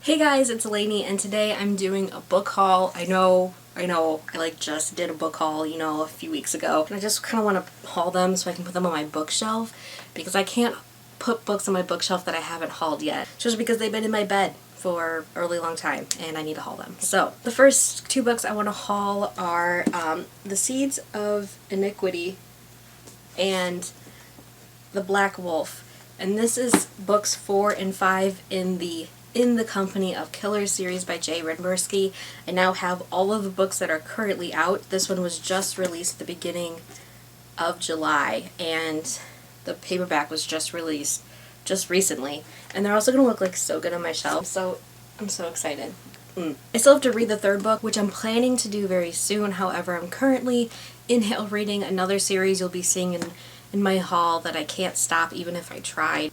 Hey guys, it's Lainey, and today I'm doing a book haul. I know, I just did a book haul, a few weeks ago. And I just kind of want to haul them so I can put them on my bookshelf, because I can't put books on my bookshelf that I haven't hauled yet, just because they've been in my bed for a really long time, and I need to haul them. So, the first two books I want to haul are The Seeds of Iniquity and The Black Wolf. And this is books 4 and 5 in the Company of Killers series by Jay Rimbersky. I now have all of the books that are currently out. This one was just released at the beginning of July, and the paperback was just released just recently. And they're also going to look like so good on my shelf, so I'm so excited. I still have to read the third book, which I'm planning to do very soon. However, I'm currently inhale reading another series you'll be seeing in my haul that I can't stop even if I tried.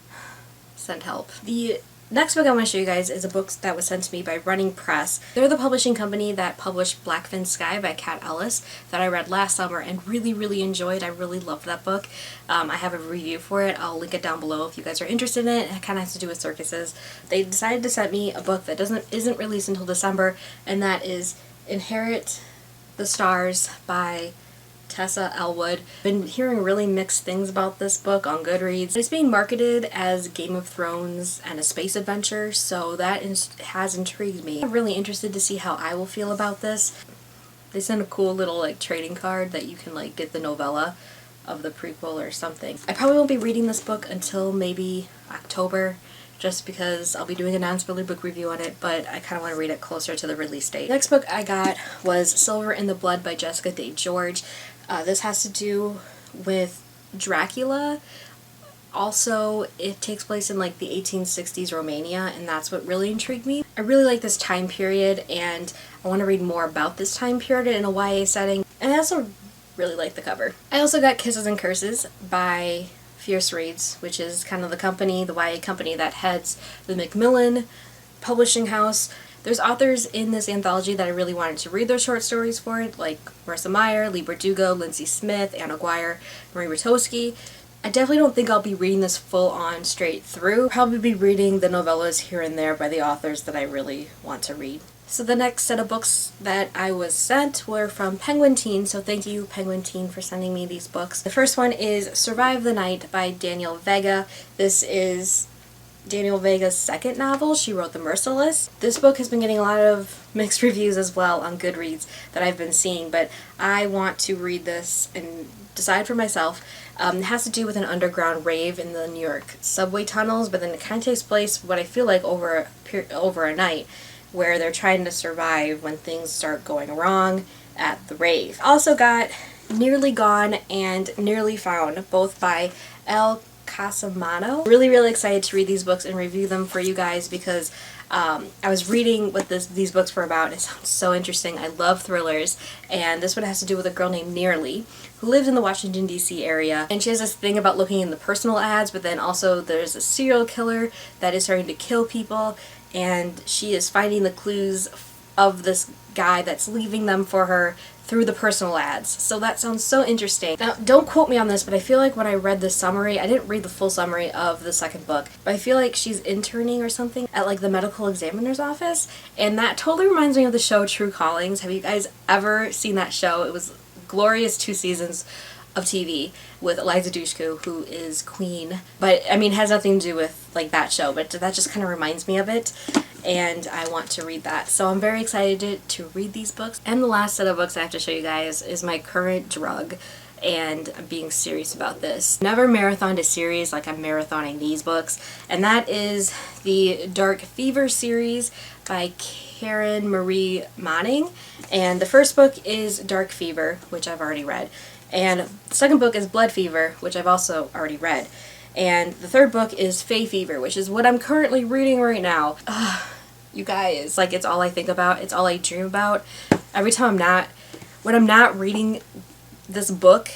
Send help. The next book I want to show you guys is a book that was sent to me by Running Press. They're the publishing company that published Blackfin Sky by Kat Ellis that I read last summer and really enjoyed. I really loved that book. I have a review for it. I'll link it down below if you guys are interested in it. It kind of has to do with circuses. They decided to send me a book that isn't released until December, and that is Inherit the Stars by Tessa Elwood. I've been hearing really mixed things about this book on Goodreads. It's being marketed as Game of Thrones and a space adventure, so that has intrigued me. I'm really interested to see how I will feel about this. They sent a cool little trading card that you can get the novella of the prequel or something. I probably won't be reading this book until maybe October, just because I'll be doing a non-spoiler book review on it, but I kind of want to read it closer to the release date. The next book I got was Silver in the Blood by Jessica Day George. This has to do with Dracula. Also, it takes place in the 1860s Romania, and that's what really intrigued me. I really like this time period, and I want to read more about this time period in a YA setting, and I also really like the cover. I also got Kisses and Curses by Fierce Reads, which is kind of the YA company that heads the Macmillan publishing house. There's authors in this anthology that I really wanted to read their short stories for, like Marissa Meyer, Lee Bardugo, Lindsay Smith, Anna Guire, Marie Rotowski. I definitely don't think I'll be reading this full on straight through. I'll probably be reading the novellas here and there by the authors that I really want to read. So the next set of books that I was sent were from Penguin Teen, so thank you Penguin Teen for sending me these books. The first one is Survive the Night by Danielle Vega. This is Danielle Vega's second novel. She wrote The Merciless. This book has been getting a lot of mixed reviews as well on Goodreads that I've been seeing, but I want to read this and decide for myself. It has to do with an underground rave in the New York subway tunnels, but then it kind of takes place, what I feel like, over a night, where they're trying to survive when things start going wrong at the rave. Also got Nearly Gone and Nearly Found, both by Elle Casamano. Really excited to read these books and review them for you guys, because I was reading what these books were about. It sounds so interesting. I love thrillers, and this one has to do with a girl named Nearly who lives in the Washington DC area, and she has this thing about looking in the personal ads, but then also there's a serial killer that is starting to kill people, and she is finding the clues of this guy that's leaving them for her through the personal ads. So that sounds so interesting. Now, don't quote me on this, but I feel like when I read the summary, I didn't read the full summary of the second book, but I feel like she's interning or something at the medical examiner's office, and that totally reminds me of the show True Callings. Have you guys ever seen that show? It was glorious 2 seasons of TV with Eliza Dushku, who is Queen, but I mean, it has nothing to do with that show, but that just kind of reminds me of it, and I want to read that. So I'm very excited to read these books. And the last set of books I have to show you guys is my current drug, and I'm being serious about this. Never marathoned a series like I'm marathoning these books, and that is the Dark Fever series by Karen Marie Manning. And the first book is Dark Fever, which I've already read. And the second book is Blood Fever, which I've also already read. And the third book is Fae Fever, which is what I'm currently reading right now. You guys, it's all I think about. It's all I dream about. Every time when I'm not reading this book,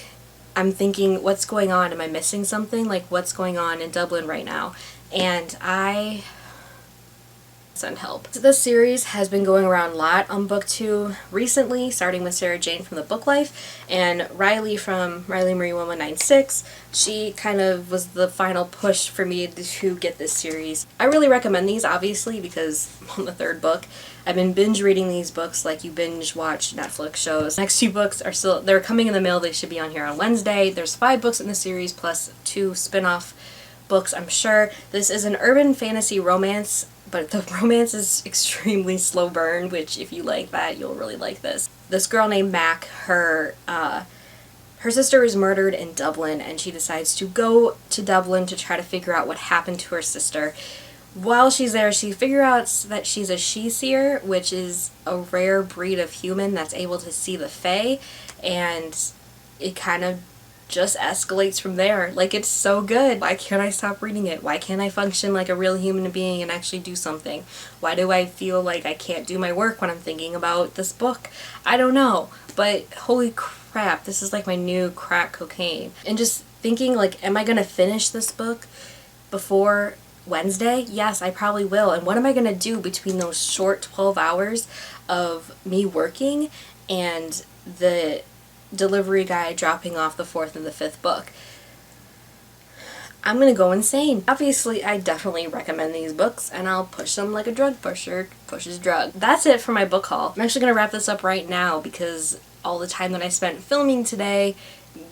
I'm thinking, what's going on? Am I missing something? What's going on in Dublin right now? And I send help. So this series has been going around a lot on BookTube recently, starting with Sarah Jane from The Book Life, and Riley from Riley Marie 1196. She kind of was the final push for me to get this series. I really recommend these, obviously, because I'm on the third book. I've been binge reading these books like you binge watch Netflix shows. Next 2 books are still, they're coming in the mail. They should be on here on Wednesday. There's 5 books in the series plus 2 spin-off books, I'm sure. This is an urban fantasy romance, but the romance is extremely slow burn, which if you like that, you'll really like this. This girl named Mac, her sister is murdered in Dublin, and she decides to go to Dublin to try to figure out what happened to her sister. While she's there, she figures out that she's a she-seer, which is a rare breed of human that's able to see the fae, and it kind of just escalates from there. Like, it's so good. Why can't I stop reading it? Why can't I function like a real human being and actually do something? Why do I feel like I can't do my work when I'm thinking about this book? I don't know, but holy crap, this is like my new crack cocaine. And just thinking, like, am I gonna finish this book before Wednesday? Yes, I probably will. And what am I gonna do between those short 12 hours of me working and the delivery guy dropping off the 4th and the 5th book? I'm gonna go insane. Obviously, I definitely recommend these books, and I'll push them like a drug pusher pushes drug. That's it for my book haul. I'm actually gonna wrap this up right now because all the time that I spent filming today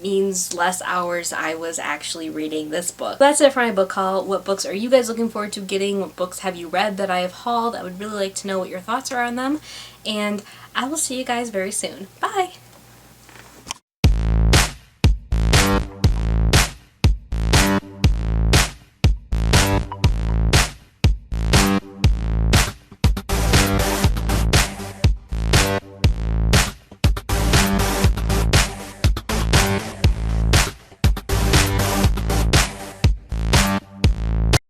means less hours I was actually reading this book. That's it for my book haul. What books are you guys looking forward to getting? What books have you read that I have hauled? I would really like to know what your thoughts are on them, and I will see you guys very soon. Bye!